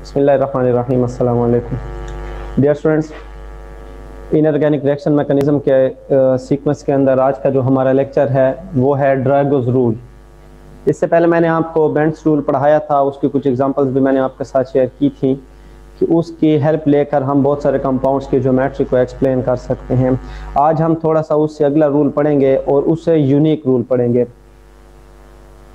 बिस्मिल्लाहिर्रहमानिर्रहीम, अस्सलाम वालेकुम। Dear students, inorganic reaction mechanism के सीक्वेंस के अंदर आज का जो हमारा लेक्चर है वो है ड्रैगोस रूल। इससे पहले मैंने आपको बेंट्स रूल पढ़ाया था, उसकी कुछ एग्जांपल्स भी मैंने आपके साथ शेयर की थी कि उसकी हेल्प लेकर हम बहुत सारे कंपाउंड्स की ज्योमेट्री को एक्सप्लेन कर सकते हैं। आज हम थोड़ा सा उससे अगला रूल पढ़ेंगे और उससे यूनिक रूल पढ़ेंगे।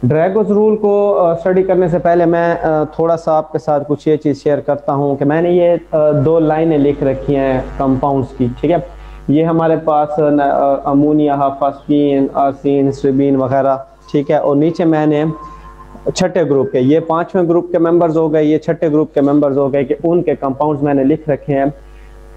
ड्रैगोस रूल को स्टडी करने से पहले मैं थोड़ा सा आपके साथ कुछ ये चीज़ शेयर करता हूँ कि मैंने ये दो लाइनें लिख रखी हैं कंपाउंड्स की, ठीक है। ये हमारे पास अमोनिया, फास्फीन, आर्सिन, स्ट्रिबीन वगैरह, ठीक है। और नीचे मैंने छठे ग्रुप के, ये पांचवें ग्रुप के मेंबर्स हो गए, ये छठे ग्रुप के मेंबर्स हो गए कि उनके कंपाउंड्स मैंने लिख रखे हैं।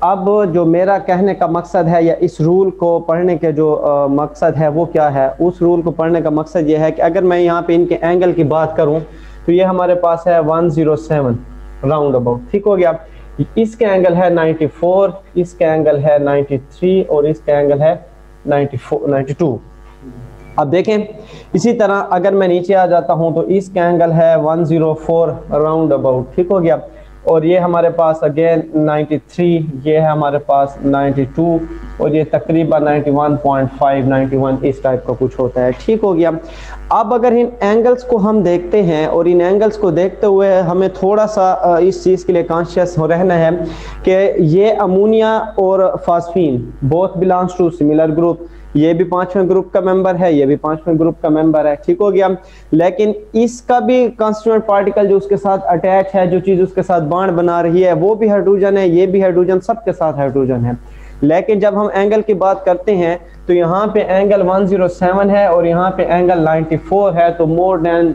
अब जो मेरा कहने का मकसद है या इस रूल को पढ़ने के जो मकसद है वो क्या है, उस रूल को पढ़ने का मकसद ये है कि अगर मैं यहाँ पे इनके एंगल की बात करूँ तो ये हमारे पास है 107 राउंड अबाउट, ठीक हो गया। इसके एंगल है 94, इसके एंगल है 93 और इसका एंगल है 92। अब देखें, इसी तरह अगर मैं नीचे आ जाता हूं तो इसका एंगल है 104 राउंड अबाउट, ठीक हो गया। और ये हमारे पास अगेन 93, ये है हमारे पास 92 और ये तकरीबन 91.5, 91 इस टाइप का कुछ होता है, ठीक हो गया। अब अगर इन एंगल्स को हम देखते हैं और इन एंगल्स को देखते हुए हमें थोड़ा सा इस चीज़ के लिए कॉन्शियस हो रहना है कि ये अमोनिया और phosphine both belongs to similar group, ये भी पांचवें ग्रुप का मेंबर है, ये भी पांचवें ग्रुप का मेंबर है, ठीक हो गया। लेकिन इसका भी कॉन्स्टिट्यूएंट पार्टिकल जो उसके साथ अटैच है, जो चीज उसके साथ बॉन्ड बना रही है वो भी हाइड्रोजन है, ये भी हाइड्रोजन, सबके साथ हाइड्रोजन है। लेकिन जब हम एंगल की बात करते हैं तो यहाँ पे एंगल 107 है और यहाँ पे एंगल 94 है, तो मोर देन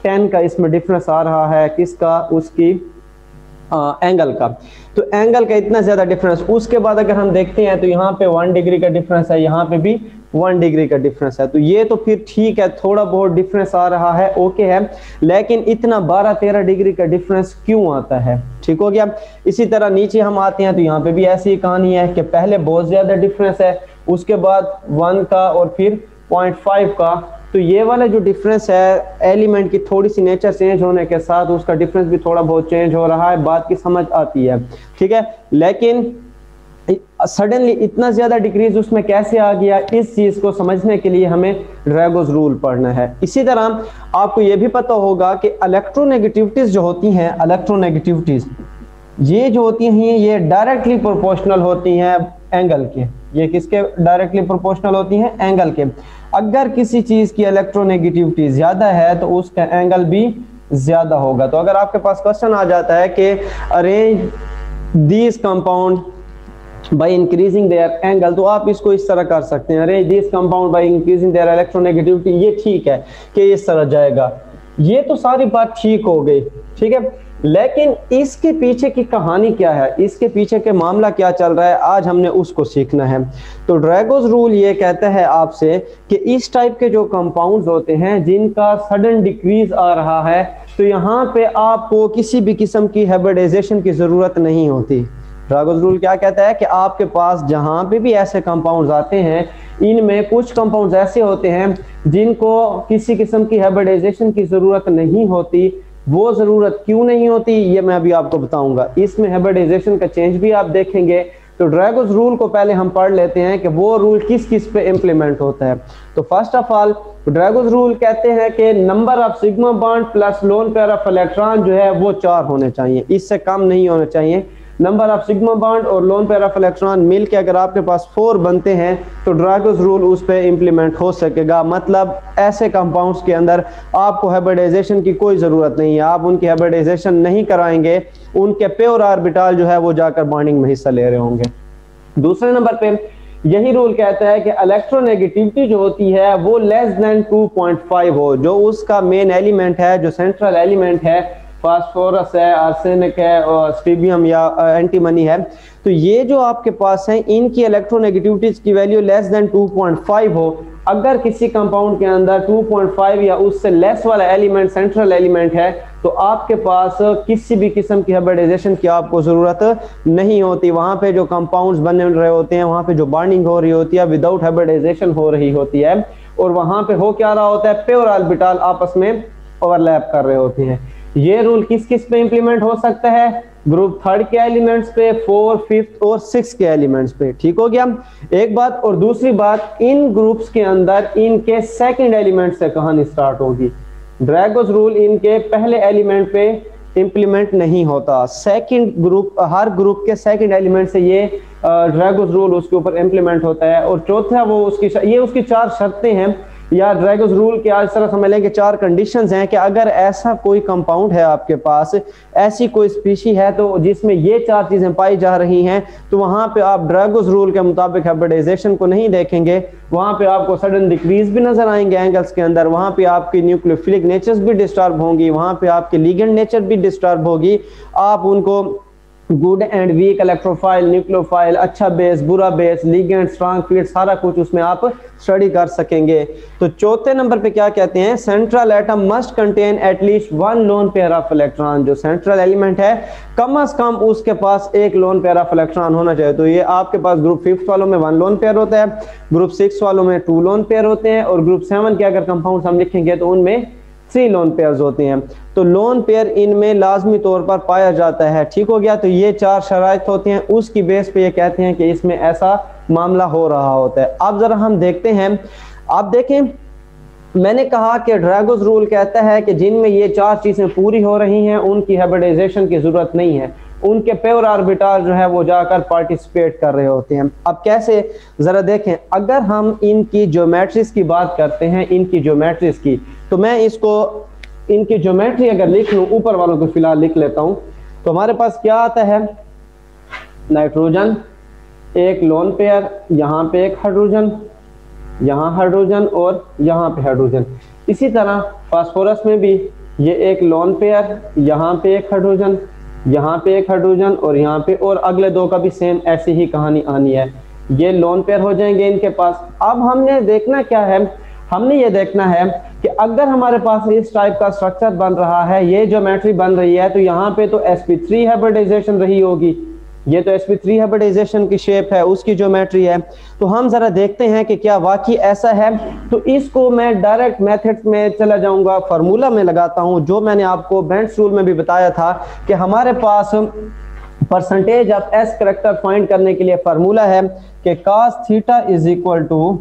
10 का इसमें डिफरेंस आ रहा है। किसका? उसकी एंगल का। तो एंगल का इतना ज्यादा डिफरेंस। उसके बाद अगर हम देखते हैं तो यहाँ पे 1 डिग्री का डिफरेंस है, यहाँ पे भी 1 डिग्री का डिफरेंस है। तो ये तो फिर ठीक है, थोड़ा बहुत डिफरेंस आ रहा है, ओके है, लेकिन इतना 12-13 डिग्री का डिफरेंस क्यों आता है, ठीक हो गया। इसी तरह नीचे हम आते हैं तो यहाँ पे भी ऐसी ही कहानी है कि पहले बहुत ज्यादा डिफरेंस है, उसके बाद 1 का और फिर 0.5 का। तो ये वाला जो डिफरेंस है, एलिमेंट की थोड़ी सी नेचर चेंज होने के साथ उसका डिफरेंस भी थोड़ा बहुत चेंज हो रहा है, बात की समझ आती है, ठीक है। लेकिन सडनली इतना ज्यादा डिक्रीज उसमें कैसे आ गया, इस चीज को समझने के लिए हमें ड्रैगोस रूल पढ़ना है। इसी तरह आपको यह भी पता होगा कि इलेक्ट्रोनेगेटिविटीज जो होती हैं, इलेक्ट्रोनेगेटिविटीज ये जो होती हैं ये डायरेक्टली प्रोपोर्शनल होती हैं एंगल के। ये किसके डायरेक्टली प्रोपोर्शनल होती हैं? एंगल के। अगर किसी चीज की इलेक्ट्रोनेगेटिविटी ज्यादा है तो उसका एंगल भी ज्यादा होगा। तो अगर आपके पास क्वेश्चन आ जाता है कि arrange these compound by increasing there angle, तो आप इसको इस तरह कर सकते हैं, arrange these compound by increasing there electronegativity. ये ठीक है कि इस तरह जाएगा, ये तो सारी बात ठीक हो गई, ठीक है। लेकिन इसके पीछे की कहानी क्या है, इसके पीछे के मामला क्या चल रहा है, आज हमने उसको सीखना है। तो ड्रैगोस रूल ये कहता है आपसे कि इस टाइप के जो कंपाउंड्स होते हैं जिनका सडन डिक्रीज आ रहा है, तो यहाँ पे आपको किसी भी किस्म की हाइब्रिडाइजेशन की जरूरत नहीं होती। ड्रैगोस रूल क्या कहता है कि आपके पास जहां पे भी ऐसे कंपाउंड्स आते हैं, इनमें कुछ कंपाउंड्स ऐसे होते हैं जिनको किसी किस्म की हाइब्रिडाइजेशन की जरूरत नहीं होती। वो जरूरत क्यों नहीं होती ये मैं अभी आपको बताऊंगा। इसमें हाइब्रिडाइजेशन का चेंज भी आप देखेंगे। तो ड्रैगोस रूल को पहले हम पढ़ लेते हैं कि वो रूल किस किस पे इंप्लीमेंट होता है। तो फर्स्ट ऑफ ऑल ड्रैगोस रूल कहते हैं कि number of sigma bond plus lone pair of electron जो है वो 4 होने चाहिए, इससे कम नहीं होने चाहिए। नंबर ऑफ सिग्मा बॉन्ड और लोन पेयर ऑफ इलेक्ट्रॉन मिलके अगर आपके पास 4 बनते हैं तो ड्रैगोस रूल उस पे इंप्लीमेंट हो सकेगा। मतलब ऐसे कंपाउंड्स के अंदर आपको हाइब्रिडाइजेशन की कोई जरूरत नहीं है, आप उनकी हाइब्रिडाइजेशन नहीं कराएंगे, उनके प्योर ऑर्बिटल जो है वो जाकर बॉन्डिंग में हिस्सा ले रहे होंगे। दूसरे नंबर पे यही रूल कहता है कि इलेक्ट्रोनेगेटिविटी जो होती है वो लेस देन 2.5 हो। जो उसका मेन एलिमेंट है, जो सेंट्रल एलिमेंट है, फास्फोरस है, आर्सेनिक है और स्ट्रिबियम या एंटीमनी है, तो ये जो आपके पास है इनकी इलेक्ट्रोनेगेटिविटीज की वैल्यू लेस देन 2.5 हो। अगर किसी कंपाउंड के अंदर 2.5 या उससे लेस वाला एलिमेंट सेंट्रल एलिमेंट है तो आपके पास किसी भी किस्म की हाइब्रिडाइजेशन की आपको जरूरत नहीं होती। वहां पे जो कंपाउंड्स बन रहे होते हैं, वहां पे जो बॉन्डिंग हो रही होती है विदाउट हाइब्रिडाइजेशन हो रही होती है, और वहां पे हो क्या रहा होता है, प्योर ऑर्बिटल आपस में ओवरलैप कर रहे होते हैं। ये रूल किस किस पे इंप्लीमेंट हो सकता है? ग्रुप थर्ड के एलिमेंट्स पे, 4, 5th और 6 के एलिमेंट्स पे। ठीक हो गया एक बात। और दूसरी बात, इन ग्रुप्स के अंदर इनके सेकंड एलिमेंट से कहानी स्टार्ट होगी। ड्रैगोस रूल इनके पहले एलिमेंट पे इंप्लीमेंट नहीं होता, सेकंड ग्रुप, हर ग्रुप के सेकंड एलिमेंट से ये ड्रैगोस रूल उसके ऊपर इंप्लीमेंट होता है। और चौथा वो उसकी 4 शर्तें हैं, या ड्रैगोस रूल के आज तरह समझ लें कि 4 कंडीशंस हैं कि अगर ऐसा कोई कंपाउंड है आपके पास, ऐसी कोई स्पीशी है तो जिसमें ये 4 चीजें पाई जा रही हैं, तो वहां पे आप ड्रैगोस रूल के मुताबिक हाइब्रिडाइजेशन को नहीं देखेंगे। वहां पे आपको सडन डिक्रीज भी नजर आएंगे एंगल्स के अंदर, वहां पे आपकी न्यूक्लियोफिलिक नेचर्स भी डिस्टर्ब होंगी, वहां पे आपकी लिगेंड नेचर भी डिस्टर्ब होगी। आप उनको good and weak, electrophile, nucleophile, अच्छा बेस, बुरा बेस, लिगेंड, स्ट्रांग फील्ड, सारा कुछ उसमें आप स्टडी कर सकेंगे। तो चौथे नंबर पे क्या कहते हैं? Central atom must contain at least 1 loan pair of electron. जो सेंट्रल एलिमेंट है कम से कम उसके पास 1 लोन पेयर ऑफ इलेक्ट्रॉन होना चाहिए। तो ये आपके पास ग्रुप 5th वालों में 1 लोन पेयर होता है, ग्रुप 6 वालों में 2 लोन पेयर होते हैं, और ग्रुप 7 के अगर कंपाउंड हम लिखेंगे तो उनमें 3 लोन पेयर्स होते हैं। तो लोन पेयर इनमें लाजमी तौर पर पाया जाता है। ठीक हो गया। तो ये 4 शराइत होते हैं, उसकी बेस पे ये कहते हैं कि इसमें ऐसा मामला हो रहा होता है। अब जरा हम देखते हैं, आप देखें मैंने कहा कि ड्रैगोस रूल कहता है कि जिनमें ये 4 चीजें पूरी हो रही हैं उनकी हाइब्रिडाइजेशन की जरूरत नहीं है, उनके प्योर ऑर्बिटल जो है वो जाकर पार्टिसिपेट कर रहे होते हैं। अब कैसे, जरा देखें। अगर हम इनकी ज्योमेट्रीज की बात करते हैं, इनकी ज्योमेट्रीज की, तो मैं इसको इनकी ज्योमेट्री अगर लिख लूं, ऊपर वालों को फिलहाल लिख लेता हूं, तो हमारे पास क्या आता है? नाइट्रोजन, एक लोन पेयर, यहाँ पे एक हाइड्रोजन, यहाँ हाइड्रोजन और यहाँ पे हाइड्रोजन। इसी तरह फास्फोरस में भी ये एक लोन पेयर, यहाँ पे एक हाइड्रोजन, यहाँ पे एक हाइड्रोजन और यहाँ पे, और अगले 2 का भी सेम ऐसी ही कहानी आनी है। ये लोन पेयर हो जाएंगे इनके पास। अब हमने देखना क्या है? हमने ये देखना है कि अगर हमारे पास इस टाइप का स्ट्रक्चर बन रहा है, ये ज्योमेट्री बन रही है, तो यहाँ पे तो sp3 हाइब्रिडाइजेशन रही होगी। ये तो sp3 हाइब्रिडाइजेशन की शेप है, उसकी ज्योमेट्री है। तो हम जरा देखते हैं कि क्या वाकई ऐसा है। तो इसको मैं डायरेक्ट मेथड्स में चला जाऊंगा, फार्मूला में लगाता हूं, जो मैंने आपको बेंट्स रूल में भी बताया था कि हमारे पास percentage of s character find करने के लिए फार्मूला है कि cos theta is equal to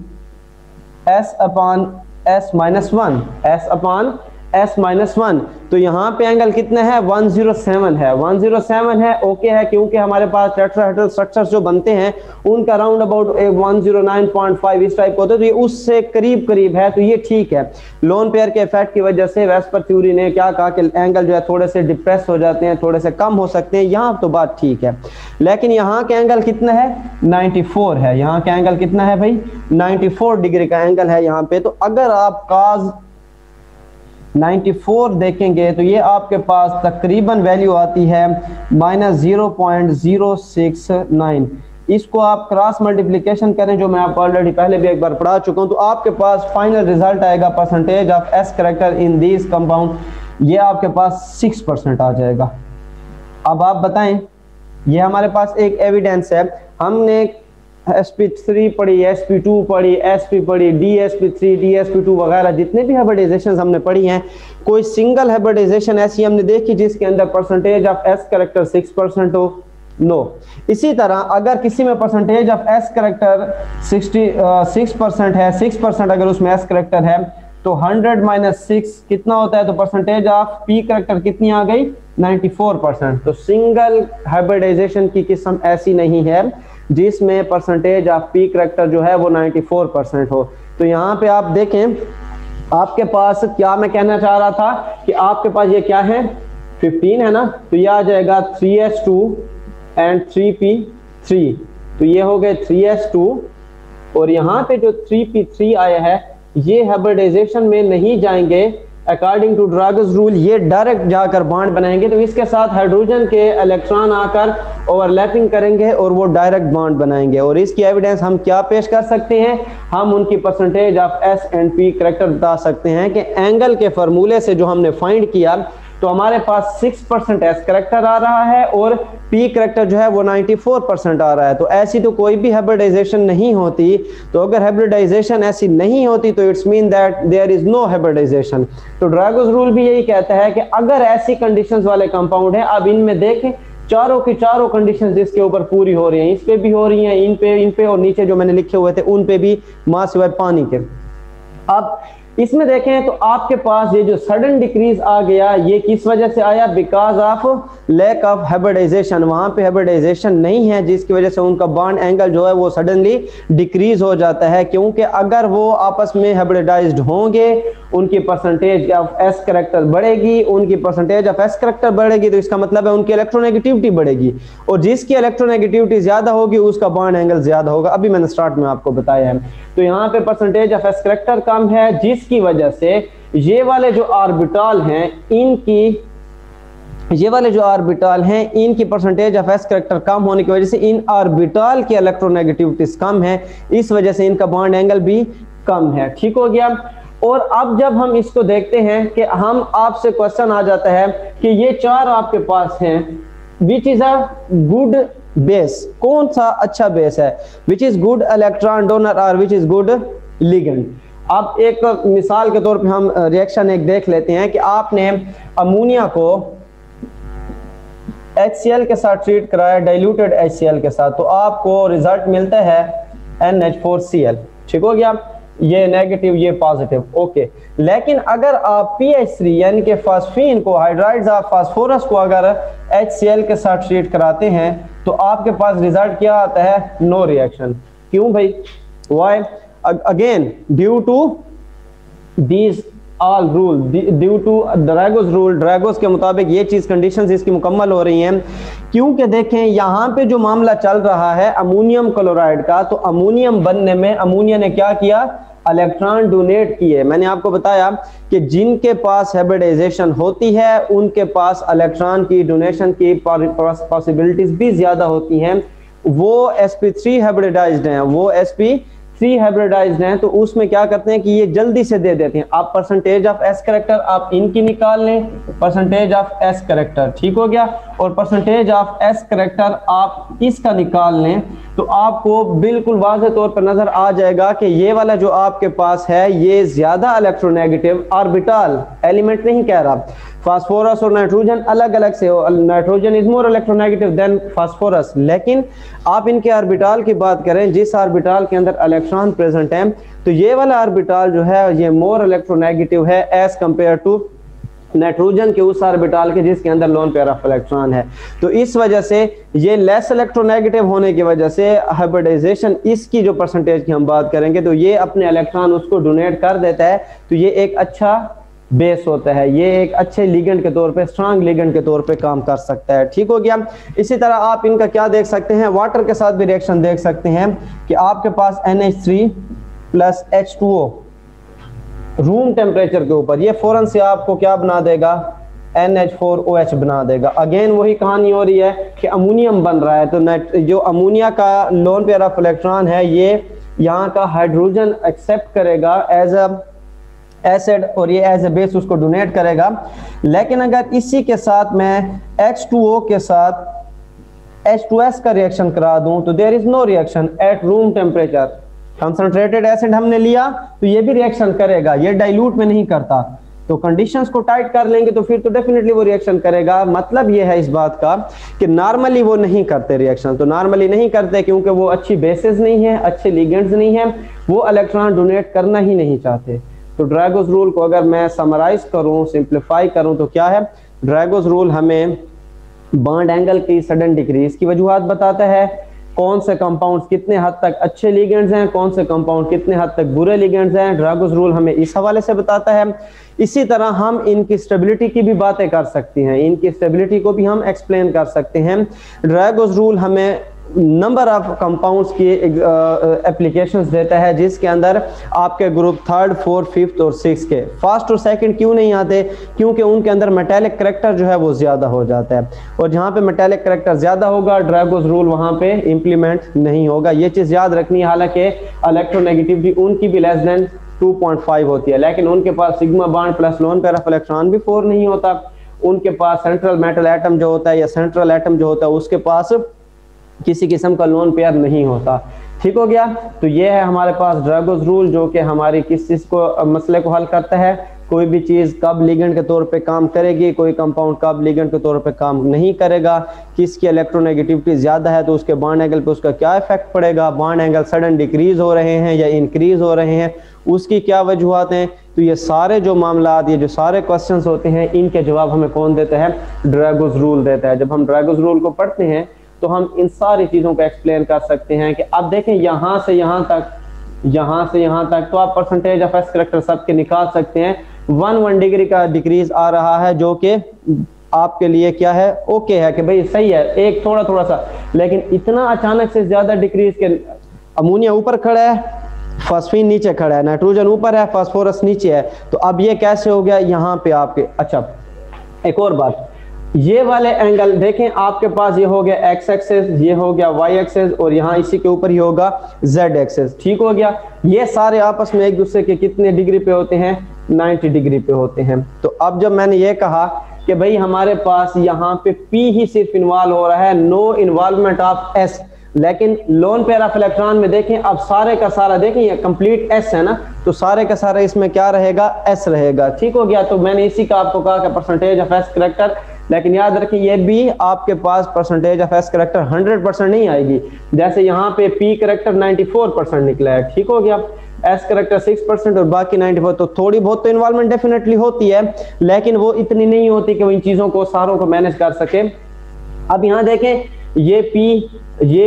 s upon s minus 1, s upon s minus 1। तो यहाँ पे एंगल कितना है? 107 है, 107 है। ओके है, क्योंकि हमारे पास टेट्राहेड्रल स्ट्रक्चर्स जो बनते हैं उनका राउंड अबाउट 109.5 इस टाइप का होता है, तो ये उससे करीब करीब है, तो ये ठीक है। लोन पेयर के इफेक्ट की वजह से वेस्पर थ्योरी ने क्या कहा कि एंगल जो है थोड़े से डिप्रेस हो जाते हैं, थोड़े से कम हो सकते हैं, यहाँ तो बात ठीक है। लेकिन यहाँ का एंगल कितना है? 94 है। यहाँ का एंगल कितना है भाई? 94 डिग्री का एंगल है यहाँ पे। तो अगर आप cos 94 देखेंगे तो ये आपके पास तकरीबन वैल्यू आती है -0.069। इसको आप क्रॉस मल्टीप्लिकेशन करें, जो मैं आपको ऑलरेडी पहले भी एक बार पढ़ा चुका हूं, तो आपके पास फाइनल रिजल्ट आएगा percentage of s character in this compound, ये आपके पास 6% आ जाएगा। अब आप बताएं, ये हमारे पास एक एविडेंस है। हमने sp3 पढ़ी, sp2 पढ़ी, sp पढ़ी, dsp3, dsp2 वगैरह जितने भी हाइब्रिडाइजेशन हमने पढ़ी हैं, कोई सिंगल हाइब्रिडाइजेशन ऐसी हमने देखी जिसके अंदर परसेंटेज ऑफ s करैक्टर 6% हो? नो। इसी तरह अगर किसी में परसेंटेज ऑफ s करैक्टर 6% है, 6% अगर उसमें s करैक्टर है, तो 100 - 6 कितना होता है? तो परसेंटेज ऑफ p करैक्टर कितनी आ गई? 94%। तो सिंगल हाइब्रिडाइजेशन की किस्म ऐसी नहीं है जिसमें परसेंटेज ऑफ पी करैक्टर जो है वो 94% हो। तो यहाँ पे आप देखें, आपके पास क्या मैं कहना चाह रहा था कि आपके पास ये क्या है? 15 है ना, तो ये आ जाएगा 3s2 एंड 3p3, तो ये हो गए 3s2, और यहाँ पे जो 3p3 आया है ये हाइब्रिडाइजेशन में नहीं जाएंगे अकॉर्डिंग टू ड्रैगोस रूल, ये डायरेक्ट जाकर बॉन्ड बनाएंगे, तो इसके साथ हाइड्रोजन के इलेक्ट्रॉन आकर ओवरलैपिंग करेंगे और वो डायरेक्ट बॉन्ड बनाएंगे। और इसकी एविडेंस हम क्या पेश कर सकते हैं? हम उनकी percentage of S and P character बता सकते हैं कि एंगल के फार्मूले से जो हमने फाइंड किया तो हमारे पास 6% एस करेक्टर आ रहा है और पी करेक्टर जो है वो 94% आ रहा है। तो ऐसी तो कोई भी हाइब्रिडाइजेशन नहीं होती। तो अगर हाइब्रिडाइजेशन ऐसी नहीं होती तो it's mean that there is no hybridisation. तो ड्रैगोस रूल भी यही कहता है कि अगर ऐसी कंडीशंस वाले कंपाउंड है, अब इनमें देखें चारों की चारों कंडीशंस जिसके ऊपर पूरी हो रही हैं, इस पे भी हो रही हैं, इन पे और नीचे जो मैंने लिखे हुए थे उन पे भी, मास सिवाय पानी के। अब इसमें देखें तो आपके पास ये जो सडन डिक्रीज आ गया, ये किस वजह से आया? Because of lack of hybridisation. वहां पे हाइब्रिडाइजेशन नहीं है जिसकी वजह से उनका बॉन्ड एंगल जो है वो सडनली डिक्रीज हो जाता है, क्योंकि अगर वो आपस में हाइब्रिडाइज्ड होंगे उनकी परसेंटेज ऑफ एस करेक्टर बढ़ेगी, उनकी परसेंटेज ऑफ एस करेक्टर बढ़ेगी तो इसका मतलब है उनकी इलेक्ट्रोनेगेटिविटी बढ़ेगी, और जिसकी इलेक्ट्रोनेगेटिविटी ज्यादा होगी उसका बॉन्ड एंगल ज्यादा होगा। अभी मैंने स्टार्ट में आपको बताया है। तो यहाँ पे परसेंटेज ऑफ एस करेक्टर कम है जिसकी वजह से ये वाले जो ऑर्बिटल हैं इनकी परसेंटेज ऑफ एस करेक्टर कम होने की वजह से इन ऑर्बिटल की इलेक्ट्रोनेगेटिविटीज कम है, इस वजह से इनका बॉन्ड एंगल भी कम है। ठीक हो गया। और अब जब हम इसको देखते हैं कि हम आपसे क्वेश्चन आ जाता है कि ये चार आपके पास हैं, which is a good base, कौन सा अच्छा बेस है, which is good electron donor और विच इज गुड लिगेंड। अब एक मिसाल के तौर पे हम रिएक्शन एक देख लेते हैं कि आपने अमोनिया को HCl के साथ ट्रीट कराया, डाइल्यूटेड HCl के साथ, तो आपको रिजल्ट मिलता है NH4Cl। ठीक हो गया, ये नेगेटिव ये पॉजिटिव, ओके। लेकिन अगर आप PH3 यानी कि फास्फीन को, हाइड्राइड्स ऑफ फास्फोरस को अगर HCl के साथ ट्रीट कराते हैं तो आपके पास रिजल्ट क्या आता है? No reaction. क्यों भाई? Why? Again due to these all rule, due to Drago's rule. Drago's के मुताबिक ये चीज कंडीशंस इसकी मुकम्मल हो रही हैं, क्योंकि देखें यहाँ पे जो मामला चल रहा है अमोनियम क्लोराइड का, तो अमोनियम बनने में अमोनिया ने क्या किया? इलेक्ट्रॉन डोनेट किए। मैंने आपको बताया कि जिनके पास हाइब्रिडाइजेशन होती है उनके पास इलेक्ट्रॉन की डोनेशन की पॉसिबिलिटीज भी ज्यादा होती हैं। वो sp3 हाइब्रिडाइज्ड हैं, वो sp3 हाइब्रिडाइज्ड हैं, तो उसमें क्या करते हैं कि ये जल्दी से दे देते हैं। आप परसेंटेज ऑफ एस करेक्टर आप इनकी निकाल लें, परसेंटेज ऑफ एस करेक्टर, ठीक हो गया, और परसेंटेज ऑफ एस करेक्टर आप इसका निकाल लें तो आपको बिल्कुल वाज़ेह तौर पर नजर आ जाएगा कि ये वाला जो आपके पास है ये ज्यादा इलेक्ट्रोनेगेटिव ऑर्बिटल एलिमेंट नहीं कह रहा। फास्फोरस और नाइट्रोजन अलग अलग से हो, nitrogen is more electronegative than phosphorus, लेकिन आप इनके ऑर्बिटल की बात करें, जिस ऑर्बिटल के अंदर इलेक्ट्रॉन प्रेजेंट है, तो ये वाला ऑर्बिटल जो है ये मोर इलेक्ट्रोनेगेटिव है एज कंपेयर टू नाइट्रोजन के उस ऑर्बिटल के जिसके अंदर लोन पेयर ऑफ इलेक्ट्रॉन है। तो इस वजह से ये लेस इलेक्ट्रोनेगेटिव होने की वजह से हाइब्रिडाइजेशन, इसकी जो परसेंटेज की हम बात करेंगे तो ये अपने इलेक्ट्रॉन उसको डोनेट कर देता है, तो ये एक अच्छा बेस होता है, ये एक अच्छे लिगेंड के तौर पे, स्ट्रांग लिगेंड के तौर पे काम कर सकता है। ठीक हो गया। इसी तरह आप इनका क्या देख सकते हैं, वाटर के साथ भी रिएक्शन देख सकते हैं कि आपके पास NH3 plus H2O room temperature के ऊपर, ये फौरन से आपको क्या बना देगा? NH4OH बना देगा। अगेन वही कहानी हो रही है कि अमोनियम बन रहा है, तो जो अमोनिया का लोन पेयर ऑफ इलेक्ट्रॉन है ये यहाँ का हाइड्रोजन एक्सेप्ट करेगा एज अ एसिड और ये एज ए बेस उसको डोनेट करेगा। लेकिन अगर इसी के साथ मैं H2O के साथ H2S का रिएक्शन करा दूं तो there is no reaction at room temperature. Concentrated acid हमने लिया तो ये भी रिएक्शन करेगा, ये डाइल्यूट में नहीं करता। तो कंडीशंस को टाइट कर लेंगे तो फिर तो डेफिनेटली वो रिएक्शन करेगा। मतलब ये है इस बात का कि नॉर्मली वो नहीं करते रिएक्शन, तो नॉर्मली नहीं करते क्योंकि वो अच्छी बेसिस नहीं है, अच्छे लिगेंड्स नहीं है, वो इलेक्ट्रॉन डोनेट करना ही नहीं चाहते। तो ड्रैगोस रूल को अगर मैं समराइज करूं, सिंप्लीफाई करूं तो क्या है? ड्रैगोस रूल हमें बॉन्ड एंगल की सडन डिक्रीज की वजूहात बताता है, कौन से कंपाउंड्स कितने हद तक अच्छे लिगेंड्स हैं, कौन से कंपाउंड कितने हद तक बुरे लिगेंड्स हैं, ड्रैगोस रूल हमें इस हवाले से बताता है। इसी तरह हम इनकी स्टेबिलिटी की भी बातें कर सकती हैं, इनकी स्टेबिलिटी को भी हम एक्सप्लेन कर सकते हैं। ड्रैगोस रूल हमें नंबर ऑफ कंपाउंड्स की एप्लीकेशंस देता है जिसके अंदर आपके ग्रुप 3rd, 4th, 5th और 6th के फर्स्ट और सेकंड क्यों नहीं आते? क्योंकि उनके अंदर मेटालिक करैक्टर जो है वो ज्यादा हो जाता है, और जहां पे मेटालिक करैक्टर ज्यादा होगा ड्रैगोस रूल वहां पे इंप्लीमेंट नहीं होगा। ये चीज याद रखनी है। हालांकि इलेक्ट्रोनेगेटिविटी उनकी भी लेस देन 2.5 होती है, लेकिन उनके पास sigma bond plus lone pair of electron भी 4 नहीं होता। उनके पास सेंट्रल मेटल एटम जो होता है या सेंट्रल एटम जो होता है उसके पास किसी किस्म का लोन पेयर नहीं होता। ठीक हो गया। तो ये है हमारे पास ड्रैगोस रूल, जो कि हमारी किस चीज को मसले को हल करता है, कोई भी चीज कब लिगेंड के तौर पे काम करेगी, कोई कंपाउंड कब लिगेंड के तौर पे काम नहीं करेगा, किसकी इलेक्ट्रोनेगेटिविटी ज्यादा है तो उसके बॉन्ड एंगल पे उसका क्या इफेक्ट पड़ेगा, बॉन्ड एंगल सडन डिक्रीज हो रहे हैं या इंक्रीज हो रहे हैं उसकी क्या वजूहत हैं। तो ये सारे जो मामलात, ये जो सारे क्वेश्चंस होते हैं, इनके जवाब हमें कौन देता है, ड्रैगोस रूल देता है। जब हम ड्रैगोस रूल को पढ़ते हैं तो हम इन सारी चीजों को एक्सप्लेन कर सकते हैं कि अब देखें यहाँ से यहाँ तक, यहाँ से यहाँ तक, तो आप परसेंटेज ऑफ एस करैक्टर सबके निकाल सकते हैं। 1 डिग्री का डिक्रीज आ रहा है जो कि आपके लिए क्या है, ओके है कि भाई सही है, एक थोड़ा थोड़ा सा, लेकिन इतना अचानक से ज्यादा डिक्रीज के अमोनिया ऊपर खड़ा है, फास्फीन नीचे खड़ा है, नाइट्रोजन ऊपर है, फास्फोरस नीचे है, तो अब ये कैसे हो गया यहाँ पे आपके। अच्छा एक और बात, ये वाले एंगल देखें, आपके पास ये हो गया एक्स एक्सेस, ये हो गया वाई एक्सेस, और यहाँ इसी के ऊपर ही होगा जेड एक्सेस। ठीक हो गया। ये सारे आपस में एक दूसरे के कितने डिग्री पे होते हैं, 90 डिग्री पे होते हैं। तो अब जब मैंने ये कहा कि भाई हमारे पास यहाँ पे P ही सिर्फ इन्वॉल्व हो रहा है, नो इन्वॉल्वमेंट ऑफ S, लेकिन लोन पेयर ऑफ इलेक्ट्रॉन में देखें, अब सारे का सारा देखें ये कंप्लीट S है ना, तो सारे का सारा इसमें क्या रहेगा, S रहेगा। ठीक हो गया। तो मैंने इसी का आपको कहा कि परसेंटेज ऑफ S करैक्टर, लेकिन याद रखें ये भी आपके पास परसेंटेज ऑफ S करैक्टर 100% नहीं आएगी। जैसे यहाँ पे P करैक्टर 94% निकला है। ठीक हो गया। S करैक्टर 6% और बाकी 94, तो थोड़ी बहुत तो इन्वॉल्वमेंट डेफिनेटली होती है, लेकिन वो इतनी नहीं होती कि वो इन चीजों को सारों को मैनेज कर सके। अब यहाँ देखें, ये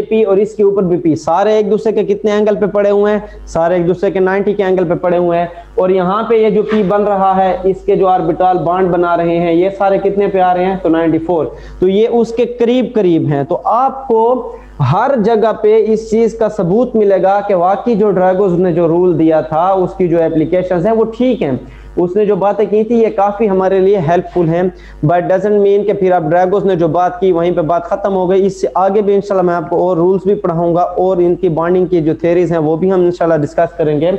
P और इसके ऊपर भी P, सारे एक दूसरे के कितने एंगल पे पड़े हुए हैं, सारे एक दूसरे के 90 के एंगल पे पड़े हुए हैं। और यहाँ पे ये जो P बन रहा है, इसके जो ऑर्बिटल बॉन्ड बना रहे हैं, ये सारे कितने पे आ रहे हैं, तो 94, तो ये उसके करीब करीब हैं। तो आपको हर जगह पे इस चीज का सबूत मिलेगा कि वाकई जो ड्रैगोस ने जो रूल दिया था उसकी जो एप्लीकेशंस हैं वो ठीक हैं, उसने जो बातें की थी ये काफी हमारे लिए हेल्पफुल हैं। बट डजंट मीन कि फिर अब ड्रैगोस ने जो बात की वहीं पे बात खत्म हो गई। इससे आगे भी इंशाल्लाह मैं आपको और रूल्स भी पढ़ाऊंगा और इनकी बॉन्डिंग की जो थ्योरीज हैं वो भी हम इंशाल्लाह डिस्कस करेंगे।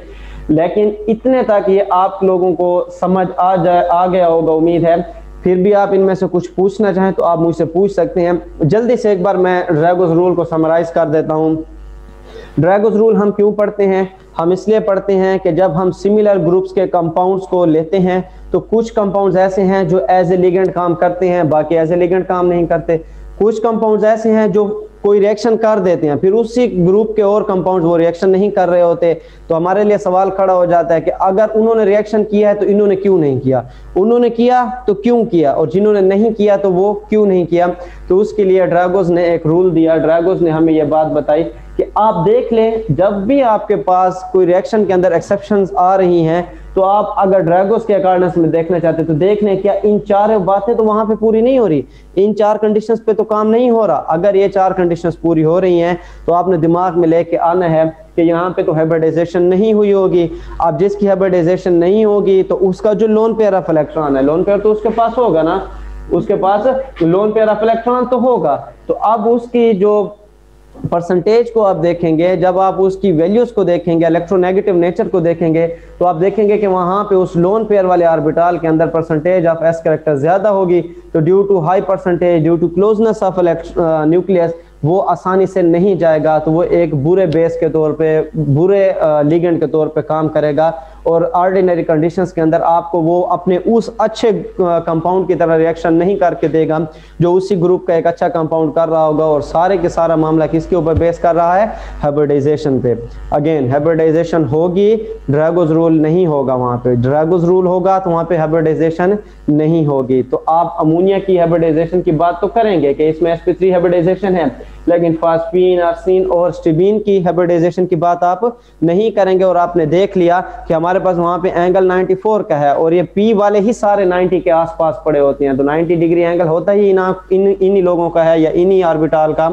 लेकिन इतने तक ये आप लोगों को समझ आ गया होगा उम्मीद है। फिर भी आप इनमें से कुछ पूछना चाहें तो आप मुझसे पूछ सकते हैं। जल्दी से एक बार मैं ड्रैगोस रूल को समराइज कर देता हूं। ड्रैगोस रूल हम क्यों पढ़ते हैं, हम इसलिए पढ़ते हैं कि जब हम सिमिलर ग्रुप्स के कंपाउंड्स को लेते हैं तो कुछ कंपाउंड्स ऐसे हैं जो एज ए लिगेंड काम करते हैं, बाकी एज ए लिगेंड काम नहीं करते। कुछ कंपाउंड्स ऐसे हैं जो कोई रिएक्शन कर देते हैं, फिर उसी ग्रुप के और कंपाउंड्स वो रिएक्शन नहीं कर रहे होते। तो हमारे लिए सवाल खड़ा हो जाता है कि अगर उन्होंने रिएक्शन किया है तो इन्होंने क्यों नहीं किया, उन्होंने किया तो क्यों किया, और जिन्होंने नहीं किया तो वो क्यों नहीं किया। तो उसके लिए ड्रैगोस ने एक रूल दिया। ड्रैगोस ने हमें ये बात बताई कि आप देख लें, जब भी आपके पास कोई रिएक्शन के अंदर एक्सेप्शंस आ रही हैं तो आप अगर ड्रैगोस के अकॉर्डिंग्स में देखना चाहते हैं तो देख लें क्या इन चार बातें तो वहां पे पूरी नहीं हो रही, इन चार कंडीशंस पे तो काम नहीं हो रहा। अगर ये चार कंडीशंस पूरी हो रही हैं तो आपने दिमाग में लेके आना है कि यहाँ पे तो हाइब्रिडाइजेशन नहीं हुई होगी। अब जिसकी हाइब्रिडाइजेशन नहीं होगी तो उसका जो लोन पेयर ऑफ इलेक्ट्रॉन है, लोन पेयर तो उसके पास होगा ना, उसके पास लोन पेयर ऑफ इलेक्ट्रॉन तो होगा। तो अब उसकी जो परसेंटेज को आप देखेंगे, जब आप उसकी वैल्यूज को देखेंगे, इलेक्ट्रोनेगेटिव नेचर को देखेंगे, तो आप देखेंगे कि वहां पे उस लोन पेयर वाले ऑर्बिटल के अंदर परसेंटेज ऑफ एस कैरेक्टर ज्यादा होगी। तो due to high percentage, due to closeness of nucleus, वो आसानी से नहीं जाएगा, तो वो एक बुरे बेस के तौर पे, बुरे लिगेंड के तौर पे काम करेगा। और ऑर्डिनरी कंडीशंस के अंदर आपको वो अपने उस अच्छे कंपाउंड की तरह रिएक्शन नहीं करके देगा जो उसी ग्रुप का एक अच्छा कंपाउंड कर रहा होगा। और सारे के सारा मामला किसके ऊपर बेस कर रहा है, हाइब्रिडाइजेशन पे। अगेन हाइब्रिडाइजेशन होगी, ड्रैगोस रूल नहीं होगा वहां पे। ड्रैगोस रूल होगा तो वहां पे हाइब्रिडाइजेशन नहीं होगी। तो आप अमोनिया की हाइब्रिडाइजेशन की बात तो करेंगे कि इसमें sp3 हाइब्रिडाइजेशन है, लेकिन फास्फीन, अर्सिन और स्टिबीन की हाइब्रिडाइजेशन की बात आप नहीं करेंगे। और आपने देख लिया कि हमारे पास वहां पे एंगल 94 का है और ये P वाले ही सारे 90 के आसपास पड़े होते हैं। तो 90 डिग्री एंगल होता ही इन्हीं लोगों का है या इन्हीं ऑर्बिटल का।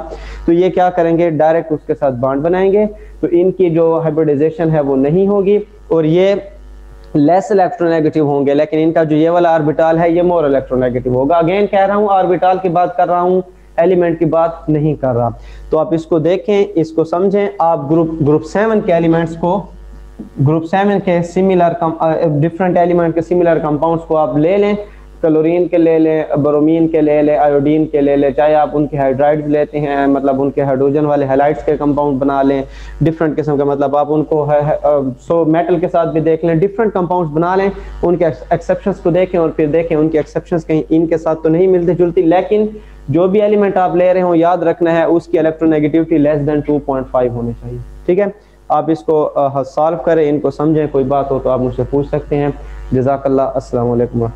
तो ये क्या करेंगे, डायरेक्ट उसके साथ बॉन्ड बनाएंगे, तो इनकी जो हाइब्रिडाइजेशन है वो नहीं होगी और ये लेस इलेक्ट्रोनेगेटिव होंगे। लेकिन इनका जो ये वाला ऑर्बिटल है ये मोर इलेक्ट्रोनेगेटिव होगा। अगेन कह रहा हूँ, ऑर्बिटल की बात कर रहा हूँ, एलिमेंट की बात नहीं कर रहा। तो आप इसको देखें, इसको समझें। आप ग्रुप 7 के एलिमेंट्स को, ग्रुप 7 के सिमिलर डिफरेंट एलिमेंट के सिमिलर कंपाउंड्स को आप ले लें। क्लोरीन के ले लें, ब्रोमीन के ले लें, आयोडीन के ले लें, चाहे आप उनके हाइड्राइड्स लेते हैं, मतलब उनके हाइड्रोजन वाले हैलाइड्स के कंपाउंड बना लें डिफरेंट किस्म के, मतलब आप उनको सो मेटल के साथ भी देख लें, डिफरेंट कंपाउंड्स बना लें, उनके एक्सेप्शंस को देखें और फिर देखें उनके एक्सेप्शंस कहीं इनके साथ तो नहीं मिलती जुलती, लेकिन जो भी एलिमेंट आप ले रहे हो याद रखना है उसकी इलेक्ट्रोनेगेटिविटी लेस देन 2.5 होनी चाहिए। ठीक है, आप इसको सॉल्व करें, इनको समझें, कोई बात हो तो आप मुझसे पूछ सकते हैं। जज़ाकल्लाह, अस्सलाम वालेकुम।